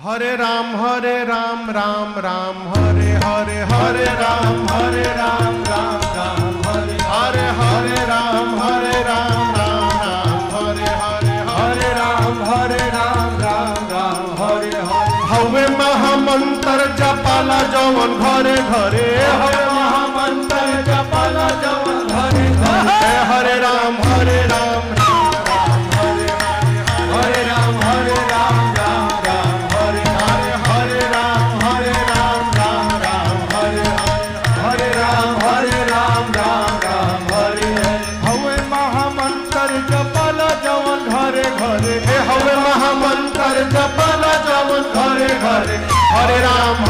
हरे राम राम राम हरे हरे हरे राम राम राम हरे हरे राम राम राम हरे हरे राम राम हरे हरे हवे महामंत्र जपाला जवन घरे घरे हवे महामंत्र जपाला जवन घरे घरे हरे राम हरे राम हरे राम हरे राम राम हरे हरे राम राम राम हरे राम राम हरे हवे महामंत्र जपाला जवन घरे घरे हवे महामंत्र जपाला जवन घरे घरे हरे राम